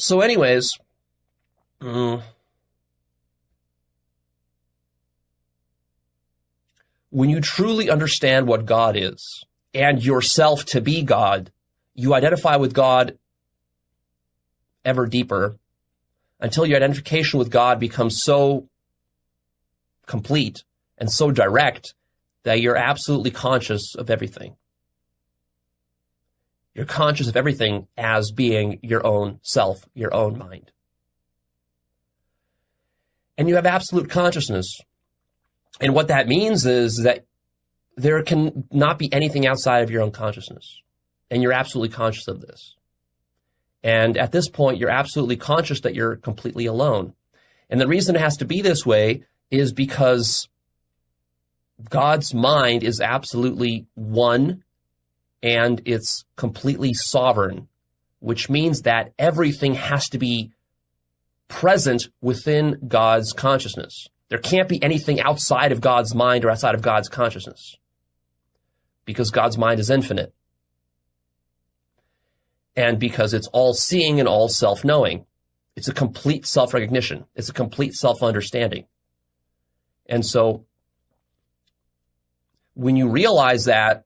So anyways, when you truly understand what God is and yourself to be God, you identify with God ever deeper until your identification with God becomes so complete and so direct that you're absolutely conscious of everything. You're conscious of everything as being your own self, your own mind. And you have absolute consciousness. And what that means is that there can not be anything outside of your own consciousness. And you're absolutely conscious of this. And at this point, you're absolutely conscious that you're completely alone. And the reason it has to be this way is because God's mind is absolutely one and it's completely sovereign, which means that everything has to be present within God's consciousness. There can't be anything outside of God's mind or outside of God's consciousness because God's mind is infinite. And because it's all-seeing and all self-knowing. It's a complete self-recognition. It's a complete self-understanding. And so when you realize that,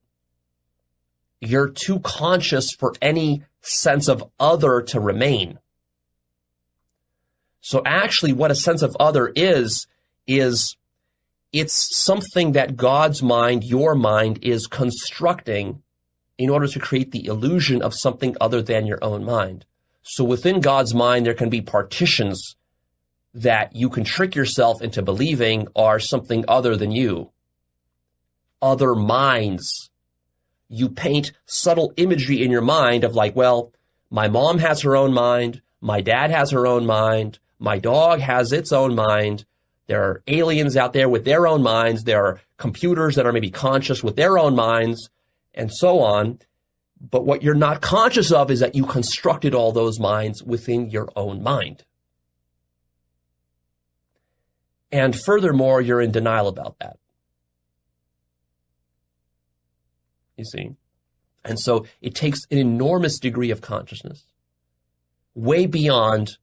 you're too conscious for any sense of other to remain. So actually what a sense of other is it's something that God's mind, your mind, is constructing in order to create the illusion of something other than your own mind. So within God's mind, there can be partitions that you can trick yourself into believing are something other than you. Other minds. You paint subtle imagery in your mind of like, well, my mom has her own mind, my dad has her own mind, my dog has its own mind, there are aliens out there with their own minds, there are computers that are maybe conscious with their own minds, and so on. But what you're not conscious of is that you constructed all those minds within your own mind. And furthermore, you're in denial about that. You see? And so it takes an enormous degree of consciousness, way beyond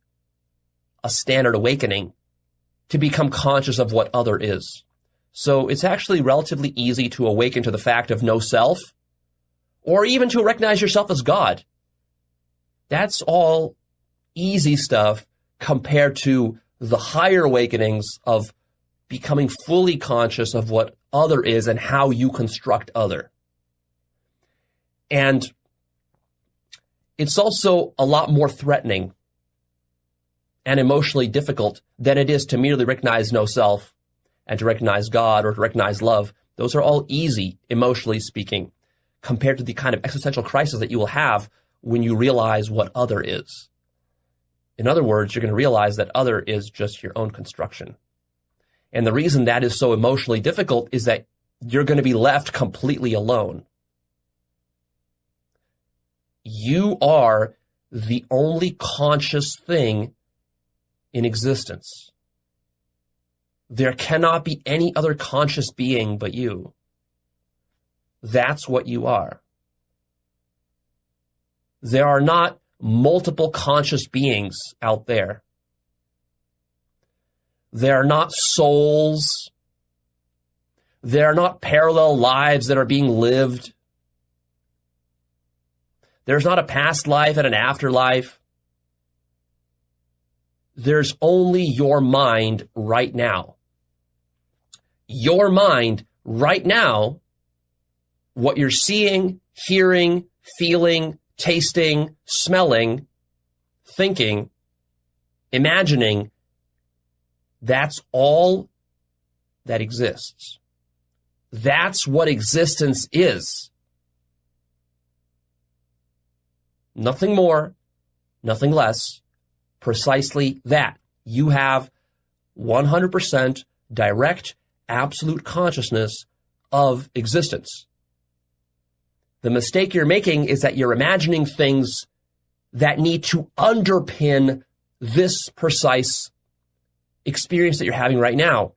a standard awakening, to become conscious of what other is. So it's actually relatively easy to awaken to the fact of no self, or even to recognize yourself as God. That's all easy stuff compared to the higher awakenings of becoming fully conscious of what other is and how you construct other. And it's also a lot more threatening and emotionally difficult than it is to merely recognize no self and to recognize God or to recognize love. Those are all easy, emotionally speaking, compared to the kind of existential crisis that you will have when you realize what other is. In other words, you're going to realize that other is just your own construction. And the reason that is so emotionally difficult is that you're going to be left completely alone. You are the only conscious thing in existence. There cannot be any other conscious being but you. That's what you are. There are not multiple conscious beings out there. There are not souls. There are not parallel lives that are being lived. There's not a past life and an afterlife. There's only your mind right now. Your mind right now, what you're seeing, hearing, feeling, tasting, smelling, thinking, imagining, that's all that exists. That's what existence is. Nothing more, nothing less, precisely that. You have 100% direct, absolute consciousness of existence. The mistake you're making is that you're imagining things that need to underpin this precise experience that you're having right now.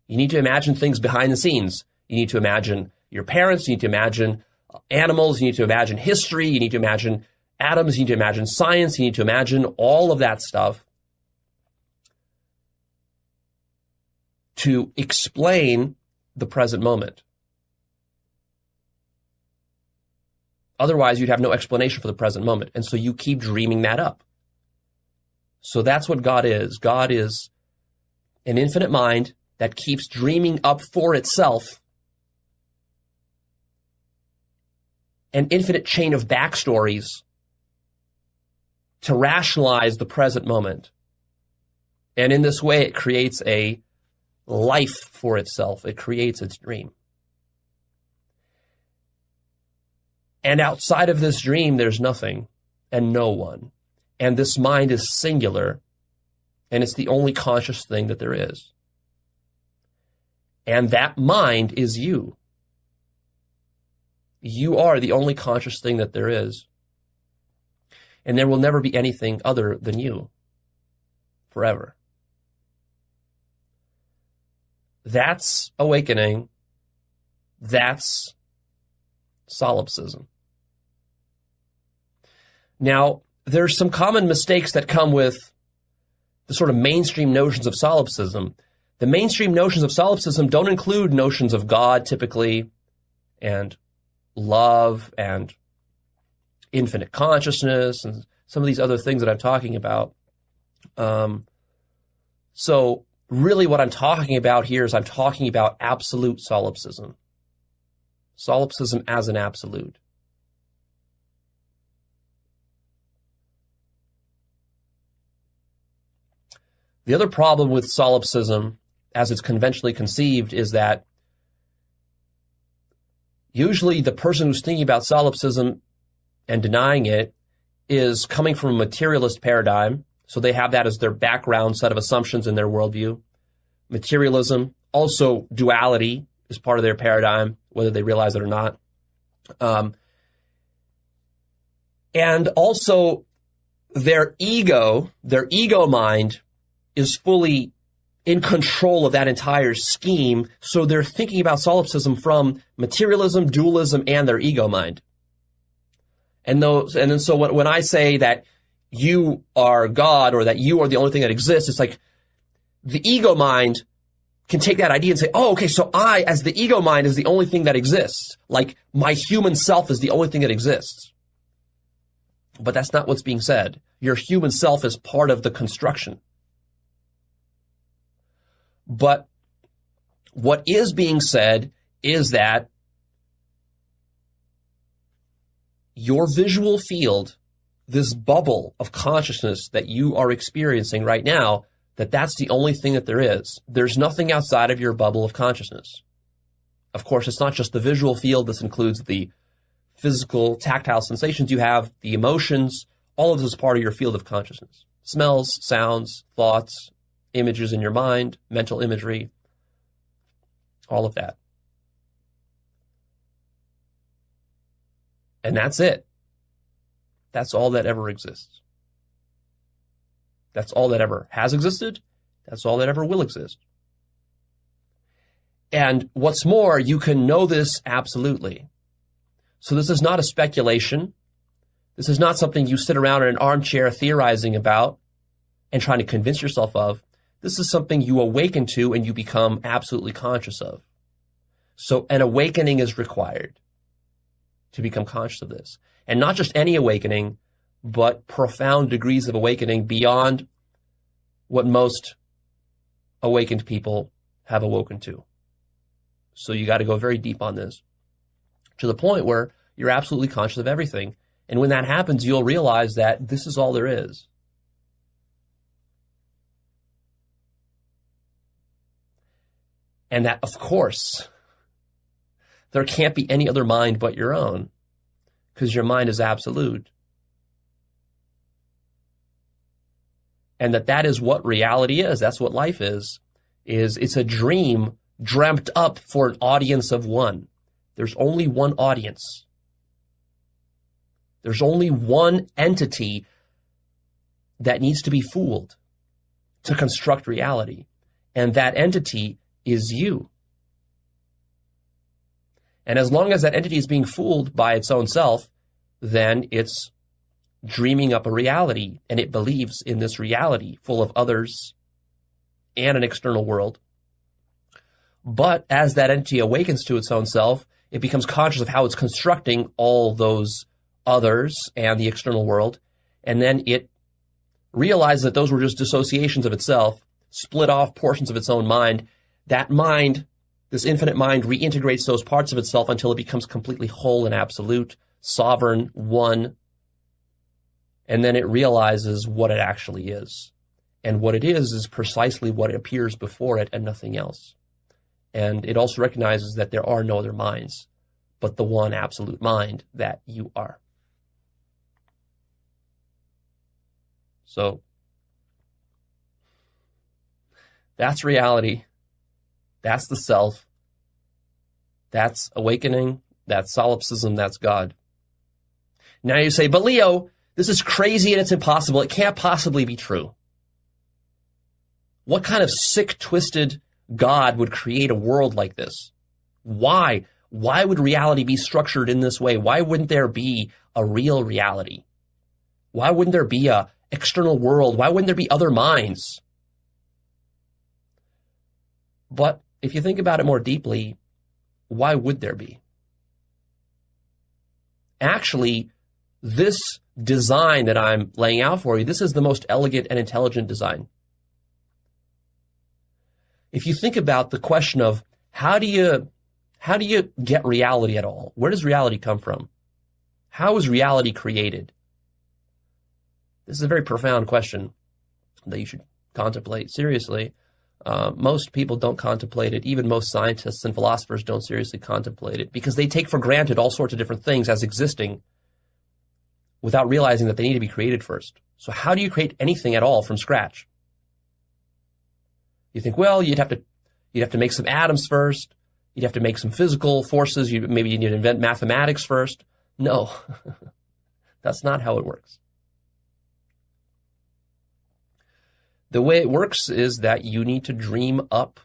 You need to imagine things behind the scenes. You need to imagine your parents. You need to imagine animals. You need to imagine history. You need to imagine atoms, you need to imagine science, you need to imagine all of that stuff to explain the present moment. Otherwise, you'd have no explanation for the present moment. And so you keep dreaming that up. So that's what God is. God is an infinite mind that keeps dreaming up for itself an infinite chain of backstories to rationalize the present moment. And in this way, it creates a life for itself. It creates its dream. And outside of this dream, there's nothing and no one. And this mind is singular, and it's the only conscious thing that there is. And that mind is you. You are the only conscious thing that there is. And there will never be anything other than you forever. That's awakening. That's solipsism. Now, there's some common mistakes that come with the sort of mainstream notions of solipsism. The mainstream notions of solipsism don't include notions of God, typically, and love, and infinite consciousness, and some of these other things that I'm talking about. So really what I'm talking about here is I'm talking about absolute solipsism. Solipsism as an absolute. The other problem with solipsism, as it's conventionally conceived, is that usually the person who's thinking about solipsism and denying it is coming from a materialist paradigm. So they have that as their background set of assumptions in their worldview. Materialism, also duality, is part of their paradigm, whether they realize it or not. And also their ego mind is fully in control of that entire scheme. So they're thinking about solipsism from materialism, dualism, and their ego mind. And then so when I say that you are God, or that you are the only thing that exists, it's like the ego mind can take that idea and say, oh, okay, so I, as the ego mind, is the only thing that exists. Like my human self is the only thing that exists. But that's not what's being said. Your human self is part of the construction. But what is being said is that your visual field, this bubble of consciousness that you are experiencing right now, that's the only thing that there is. There's nothing outside of your bubble of consciousness. Of course, it's not just the visual field. This includes the physical, tactile sensations you have, the emotions. All of this is part of your field of consciousness. Smells, sounds, thoughts, images in your mind, mental imagery, all of that. And that's it. That's all that ever exists. That's all that ever has existed. That's all that ever will exist. And what's more, you can know this absolutely. So this is not a speculation. This is not something you sit around in an armchair theorizing about and trying to convince yourself of. This is something you awaken to and you become absolutely conscious of. So an awakening is required to become conscious of this. And not just any awakening, but profound degrees of awakening beyond what most awakened people have awoken to. So you got to go very deep on this, to the point where you're absolutely conscious of everything. And when that happens, you'll realize that this is all there is. And that, of course, there can't be any other mind but your own, because your mind is absolute. And that is what reality is. That's what life is it's a dream dreamt up for an audience of one. There's only one audience. There's only one entity that needs to be fooled to construct reality. And that entity is you. And as long as that entity is being fooled by its own self, then it's dreaming up a reality, and it believes in this reality full of others and an external world. But as that entity awakens to its own self, it becomes conscious of how it's constructing all those others and the external world, and then it realizes that those were just dissociations of itself, split off portions of its own mind. That mind, this infinite mind, reintegrates those parts of itself until it becomes completely whole and absolute, sovereign, one. And then it realizes what it actually is. And what it is precisely what appears before it and nothing else. And it also recognizes that there are no other minds, but the one absolute mind that you are. So, that's reality. That's the self. That's awakening. That's solipsism. That's God. Now you say, but Leo, this is crazy and it's impossible. It can't possibly be true. What kind of sick, twisted God would create a world like this? Why? Why would reality be structured in this way? Why wouldn't there be a real reality? Why wouldn't there be a external world? Why wouldn't there be other minds? But if you think about it more deeply, why would there be? Actually, this design that I'm laying out for you, this is the most elegant and intelligent design. If you think about the question of how do you get reality at all? Where does reality come from? How is reality created? This is a very profound question that you should contemplate seriously. Most people don't contemplate it. Even most scientists and philosophers don't seriously contemplate it because they take for granted all sorts of different things as existing without realizing that they need to be created first. So how do you create anything at all from scratch? You think, well, you'd have to make some atoms first. You'd have to make some physical forces. Maybe you need to invent mathematics first. No, that's not how it works. The way it works is that you need to dream up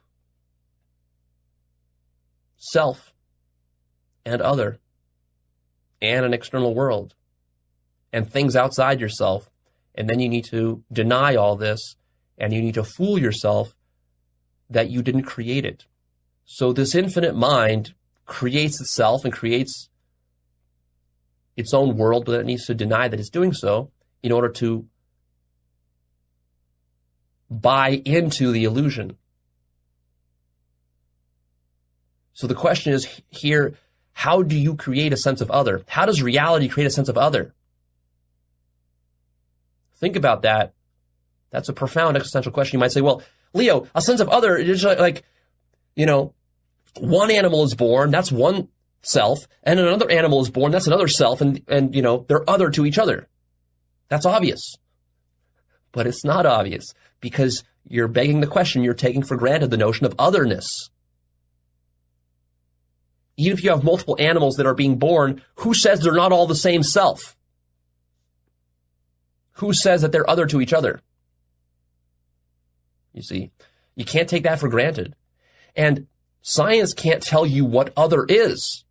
self and other and an external world and things outside yourself. And then you need to deny all this and you need to fool yourself that you didn't create it. So this infinite mind creates itself and creates its own world, but it needs to deny that it's doing so in order to buy into the illusion. So the question is here, how do you create a sense of other? How does reality create a sense of other? Think about that. That's a profound existential question. You might say, well, Leo, a sense of other is like, one animal is born, that's one self, and another animal is born, that's another self, and they're other to each other. That's obvious. But it's not obvious because you're begging the question, you're taking for granted the notion of otherness. Even if you have multiple animals that are being born, who says they're not all the same self? Who says that they're other to each other? You see, you can't take that for granted. And science can't tell you what other is.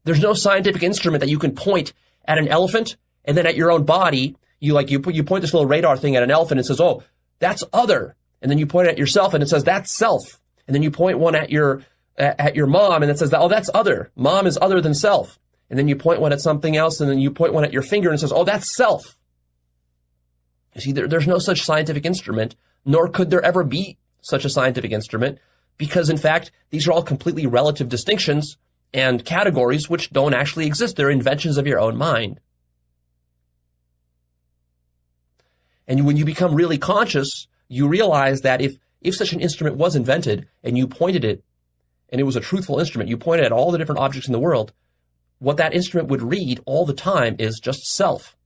There's no scientific instrument that you can point at an elephant and then at your own body. You point this little radar thing at an elephant and it says, oh, that's other. And then you point it at yourself and it says, that's self. And then you point one at your mom and it says, oh, that's other. Mom is other than self. And then you point one at something else and then you point one at your finger and it says, oh, that's self. You see, there's no such scientific instrument, nor could there ever be such a scientific instrument, because in fact, these are all completely relative distinctions and categories which don't actually exist. They're inventions of your own mind. And when you become really conscious, you realize that if such an instrument was invented and you pointed it, and it was a truthful instrument, you pointed at all the different objects in the world, what that instrument would read all the time is just self.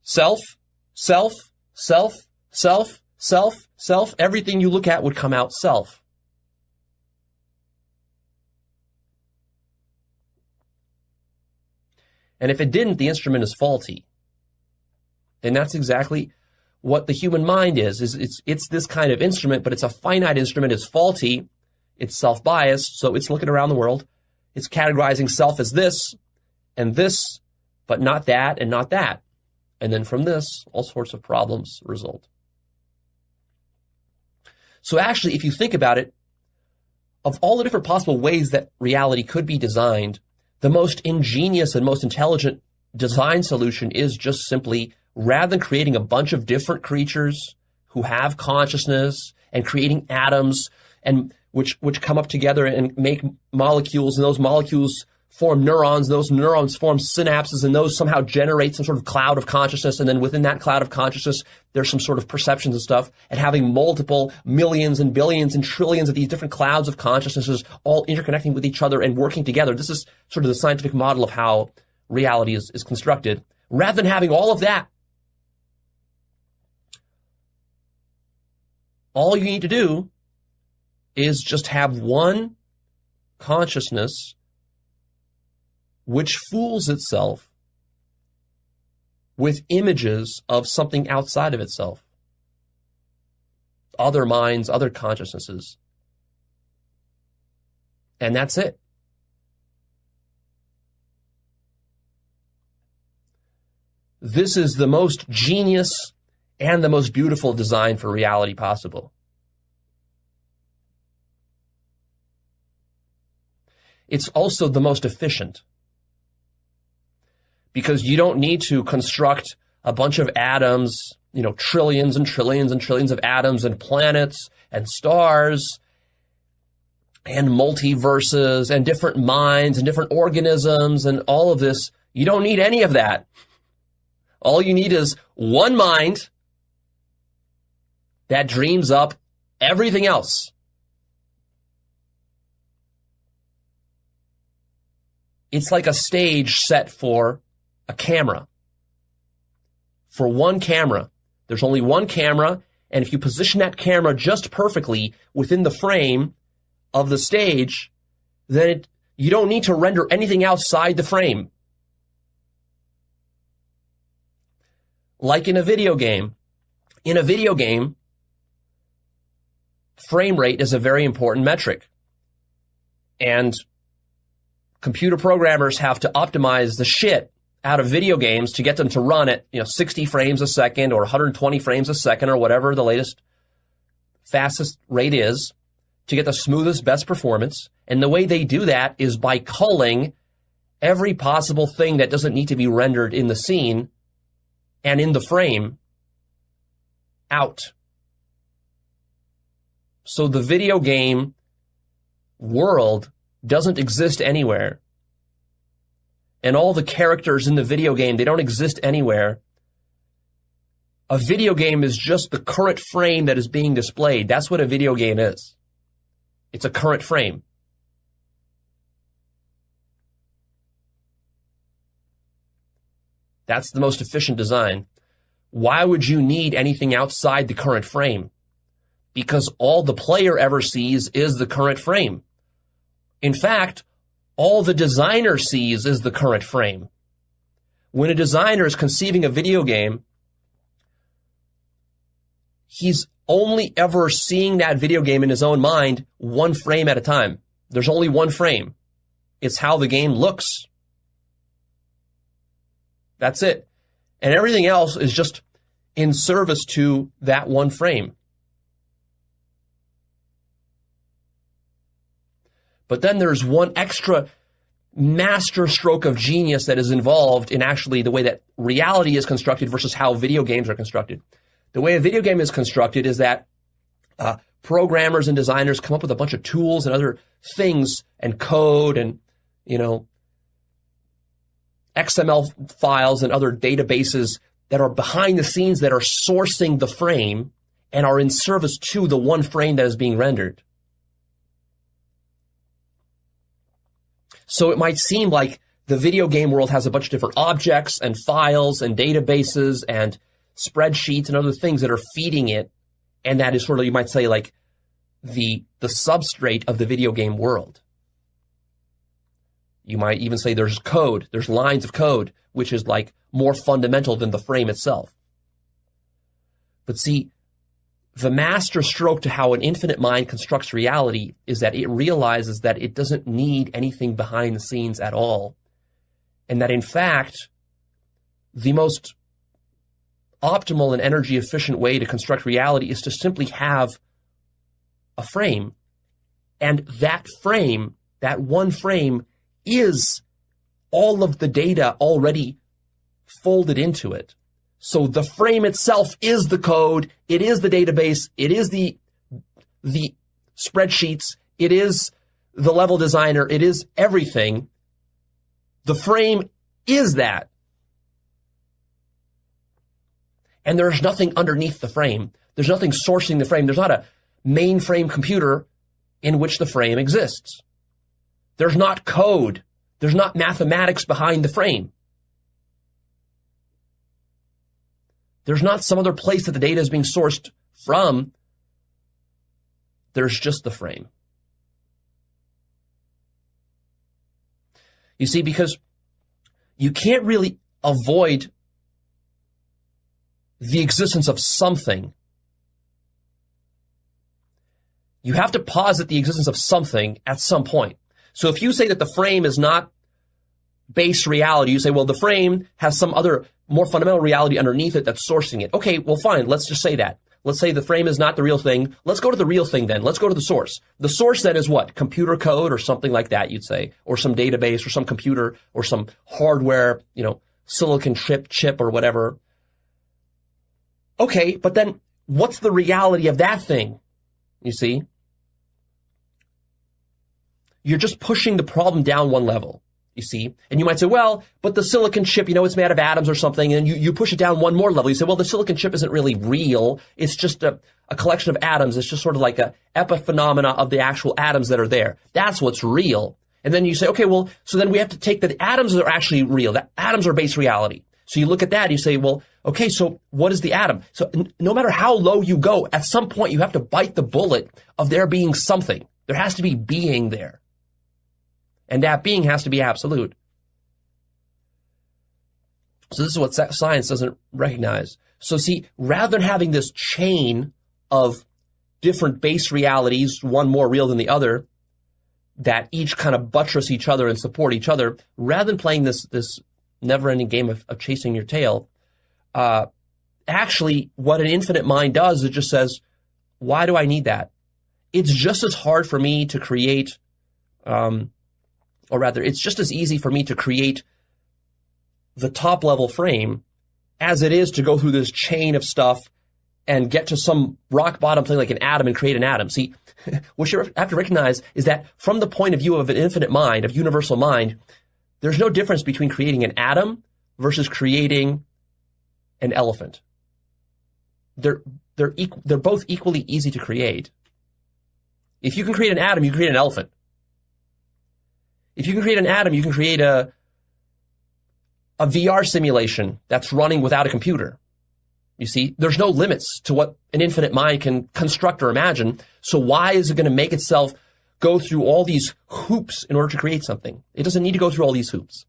Self, self, self, self, self, self. Everything you look at would come out self. And if it didn't, the instrument is faulty. And that's exactly what the human mind is. It's this kind of instrument, but it's a finite instrument. It's faulty. It's self-biased. So it's looking around the world. It's categorizing self as this, and but not that and not that. And then from this, all sorts of problems result. So actually, if you think about it, of all the different possible ways that reality could be designed, the most ingenious and most intelligent design solution is just simply, rather than creating a bunch of different creatures who have consciousness and creating atoms and which come up together and make molecules, and those molecules form neurons, those neurons form synapses, and those somehow generate some sort of cloud of consciousness, and then within that cloud of consciousness, there's some sort of perceptions and stuff, and having multiple millions and billions and trillions of these different clouds of consciousnesses all interconnecting with each other and working together. This is sort of the scientific model of how reality is constructed. Rather than having all of that, all you need to do is just have one consciousness which fools itself with images of something outside of itself. Other minds, other consciousnesses. And that's it. This is the most genius and the most beautiful design for reality possible. It's also the most efficient, because you don't need to construct a bunch of atoms, trillions and trillions and trillions of atoms and planets and stars and multiverses and different minds and different organisms and all of this. You don't need any of that. All you need is one mind that dreams up everything else. It's like a stage set for a camera. For one camera. There's only one camera, and if you position that camera just perfectly within the frame of the stage, then you don't need to render anything outside the frame. Like in a video game. In a video game, frame rate is a very important metric. And computer programmers have to optimize the shit out of video games to get them to run at 60 frames a second or 120 frames a second or whatever the latest fastest rate is to get the smoothest, best performance. And the way they do that is by culling every possible thing that doesn't need to be rendered in the scene and in the frame out. So the video game world doesn't exist anywhere. And all the characters in the video game, they don't exist anywhere. A video game is just the current frame that is being displayed. That's what a video game is. It's a current frame. That's the most efficient design. Why would you need anything outside the current frame? Because all the player ever sees is the current frame. In fact, all the designer sees is the current frame. When a designer is conceiving a video game, he's only ever seeing that video game in his own mind one frame at a time. There's only one frame. It's how the game looks. That's it. And everything else is just in service to that one frame. But then there's one extra master stroke of genius that is involved in actually the way that reality is constructed versus how video games are constructed. The way a video game is constructed is that programmers and designers come up with a bunch of tools and other things and code and, XML files and other databases that are behind the scenes that are sourcing the frame and are in service to the one frame that is being rendered. So it might seem like the video game world has a bunch of different objects and files and databases and spreadsheets and other things that are feeding it. And that is sort of, you might say, like the substrate of the video game world. You might even say there's code, there's lines of code, which is like more fundamental than the frame itself. But see, the master stroke to how an infinite mind constructs reality is that it realizes that it doesn't need anything behind the scenes at all. And that in fact, the most optimal and energy efficient way to construct reality is to simply have a frame. And that frame, that one frame, is all of the data already folded into it. So the frame itself is the code, it is the database, it is the spreadsheets, it is the level designer, it is everything. The frame is that. And there's nothing underneath the frame. There's nothing sourcing the frame. There's not a mainframe computer in which the frame exists. There's not code. There's not mathematics behind the frame. There's not some other place that the data is being sourced from. There's just the frame. You see, because you can't really avoid the existence of something. You have to posit the existence of something at some point. So if you say that the frame is not base reality, you say, well, the frame has some other more fundamental reality underneath it that's sourcing it. Okay, well, fine. Let's just say that. Let's say the frame is not the real thing. Let's go to the real thing then. Let's go to the source. The source then is what? Computer code or something like that, you'd say, or some database or some computer or some hardware, silicon chip or whatever. Okay, but then what's the reality of that thing? You see? You're just pushing the problem down one level, you see? And you might say, well, but the silicon chip, it's made of atoms or something, and you push it down one more level. You say, well, the silicon chip isn't really real. It's just a collection of atoms. It's just sort of like a epiphenomena of the actual atoms that are there. That's what's real. And then you say, okay, well, so then we have to take that atoms are actually real. That atoms are base reality. So you look at that and you say, well, okay, so what is the atom? So no matter how low you go, at some point you have to bite the bullet of there being something. There has to be being there. And that being has to be absolute. So this is what science doesn't recognize. So see, rather than having this chain of different base realities, one more real than the other, that each kind of buttress each other and support each other, rather than playing this never-ending game of chasing your tail, actually what an infinite mind does, it just says, why do I need that? It's just as hard for me to create, or rather, it's just as easy for me to create the top-level frame as it is to go through this chain of stuff and get to some rock-bottom thing like an atom and create an atom. See, what you have to recognize is that from the point of view of an infinite mind, of universal mind, there's no difference between creating an atom versus creating an elephant. They're both equally easy to create. If you can create an atom, you can create an elephant. If you can create an atom, you can create a VR simulation that's running without a computer. You see, there's no limits to what an infinite mind can construct or imagine. So why is it going to make itself go through all these hoops in order to create something? It doesn't need to go through all these hoops.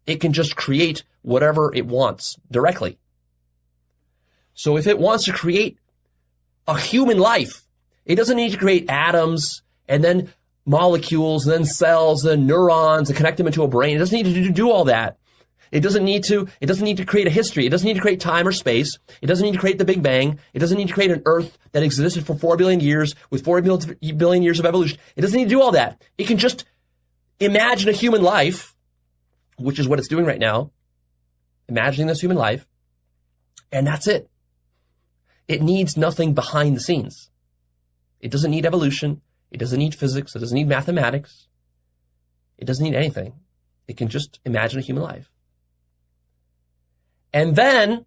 It can just create whatever it wants directly. So if it wants to create a human life, it doesn't need to create atoms and then molecules, and then cells, and then neurons, and connect them into a brain. It doesn't need to do all that. It doesn't need to create a history. It doesn't need to create time or space. It doesn't need to create the Big Bang. It doesn't need to create an Earth that existed for 4 billion years with 4 billion years of evolution. It doesn't need to do all that. It can just imagine a human life, which is what it's doing right now, imagining this human life, and that's it. It needs nothing behind the scenes. It doesn't need evolution. It doesn't need physics. It doesn't need mathematics. It doesn't need anything. It can just imagine a human life. And then,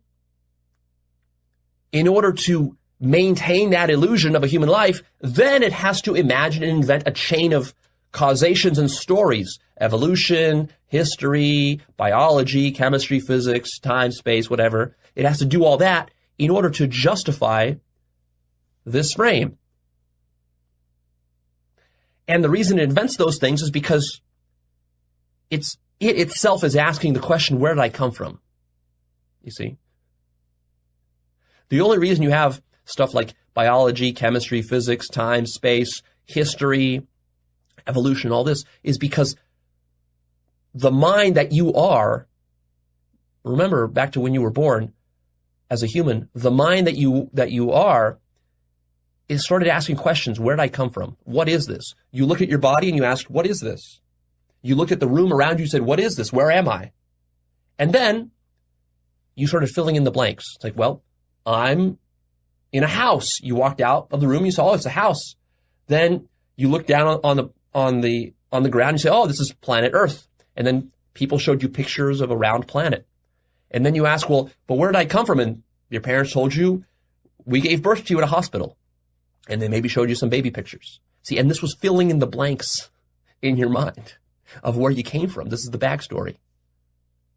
in order to maintain that illusion of a human life, then it has to imagine and invent a chain of causations and stories. Evolution, history, biology, chemistry, physics, time, space, whatever. It has to do all that in order to justify this frame. And the reason it invents those things is because it itself is asking the question, where did I come from? You see? The only reason you have stuff like biology, chemistry, physics, time, space, history, evolution, all this, is because the mind that you are remember back to when you were born as a human, the mind that you are is started asking questions. Where did I come from? What is this? You look at your body and you ask, what is this? You looked at the room around you and said, what is this? Where am I? And then you started filling in the blanks. It's like, well, I'm in a house. You walked out of the room, you saw, oh, it's a house. Then you look down on the ground and say, oh, this is planet Earth. And then people showed you pictures of a round planet. And then you ask, well, but where did I come from? And your parents told you, we gave birth to you at a hospital. And they maybe showed you some baby pictures. See, and this was filling in the blanks in your mind of where you came from. This is the backstory.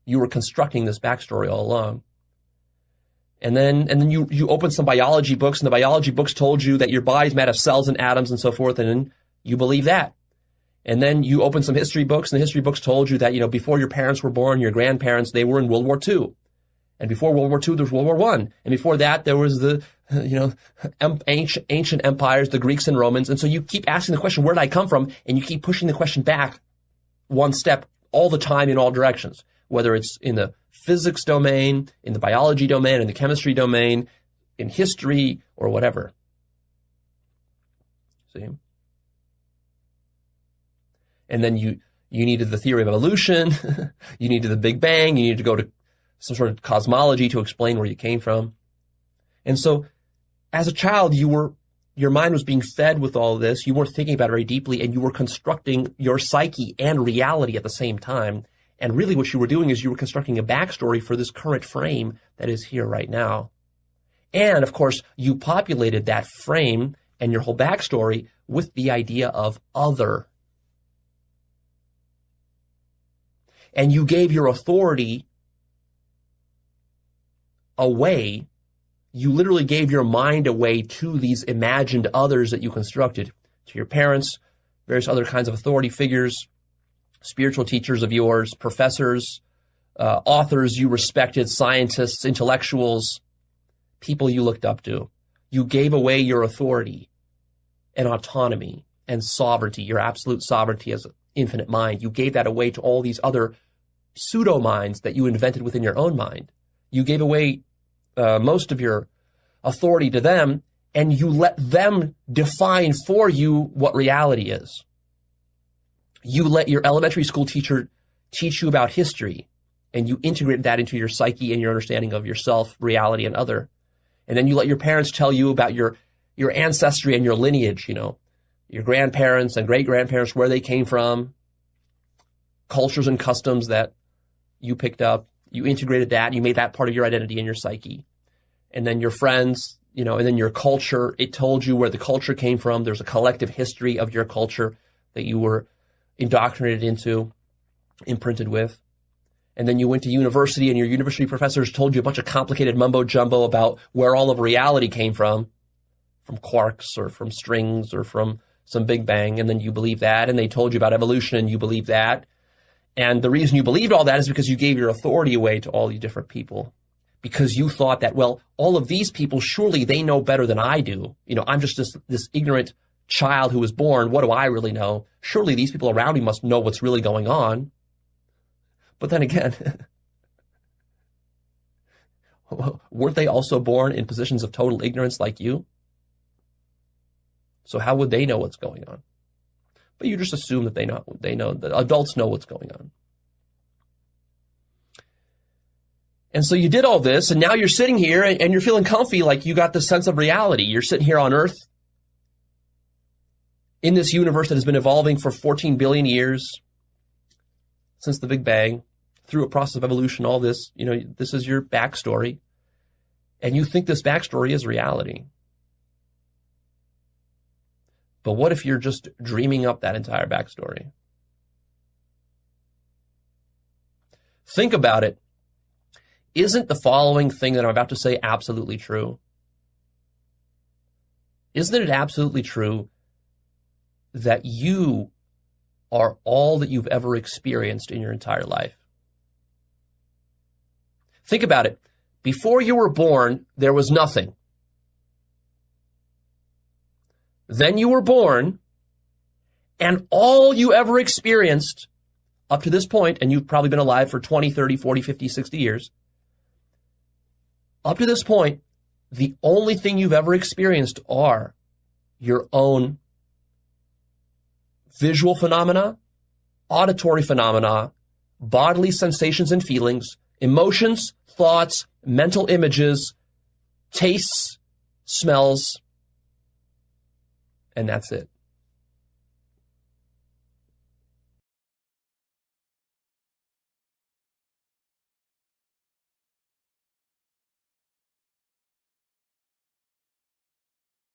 You were constructing this backstory all along. And then you opened some biology books, and the biology books told you that your body's made of cells and atoms and so forth, and then you believe that. And then you opened some history books, and the history books told you that, before your parents were born, your grandparents, they were in World War II. And before World War II, there was World War I. And before that, there was the, ancient empires, the Greeks and Romans. And so you keep asking the question, where did I come from? And you keep pushing the question back one step all the time in all directions, whether it's in the physics domain, in the biology domain, in the chemistry domain, in history, or whatever. See? And then you needed the theory of evolution, you needed the Big Bang, you needed to go to some sort of cosmology to explain where you came from. And so as a child, your mind was being fed with all this. You weren't thinking about it very deeply, and you were constructing your psyche and reality at the same time. And really what you were doing is you were constructing a backstory for this current frame that is here right now. And of course, you populated that frame and your whole backstory with the idea of other. And you gave your authority away. You literally gave your mind away to these imagined others that you constructed, to your parents, various other kinds of authority figures, spiritual teachers of yours, professors, authors you respected, scientists, intellectuals, people you looked up to. You gave away your authority and autonomy and sovereignty, your absolute sovereignty as an infinite mind. You gave that away to all these other pseudo minds that you invented within your own mind. You gave away most of your authority to them, and you let them define for you what reality is. You let your elementary school teacher teach you about history, and you integrated that into your psyche and your understanding of yourself, reality, and other. And then you let your parents tell you about your ancestry and your lineage, your grandparents and great-grandparents, where they came from, cultures and customs that you picked up. You integrated that, you made that part of your identity and your psyche. And then your friends, and then your culture, it told you where the culture came from. There's a collective history of your culture that you were indoctrinated into, imprinted with. And then you went to university, and your university professors told you a bunch of complicated mumbo jumbo about where all of reality came from quarks or from strings or from some Big Bang. And then you believe that, and they told you about evolution, and you believe that. And the reason you believed all that is because you gave your authority away to all these different people, because you thought that, well, all of these people, surely they know better than I do. I'm just this ignorant child who was born. What do I really know? Surely these people around me must know what's really going on. But then again, weren't they also born in positions of total ignorance like you? So how would they know what's going on? But you just assume that they know that adults know what's going on. And so you did all this, and now you're sitting here and you're feeling comfy, like you got this sense of reality. You're sitting here on Earth in this universe that has been evolving for 14 billion years since the Big Bang, through a process of evolution, all this, this is your backstory. And you think this backstory is reality. But what if you're just dreaming up that entire backstory? Think about it. Isn't the following thing that I'm about to say absolutely true? Isn't it absolutely true that you are all that you've ever experienced in your entire life? Think about it. Before you were born, there was nothing. Then you were born, and all you ever experienced up to this point, and you've probably been alive for 20, 30, 40, 50, 60 years, Up to this point, the only thing you've ever experienced are your own visual phenomena, auditory phenomena, bodily sensations and feelings, emotions, thoughts, mental images, tastes, smells, and that's it.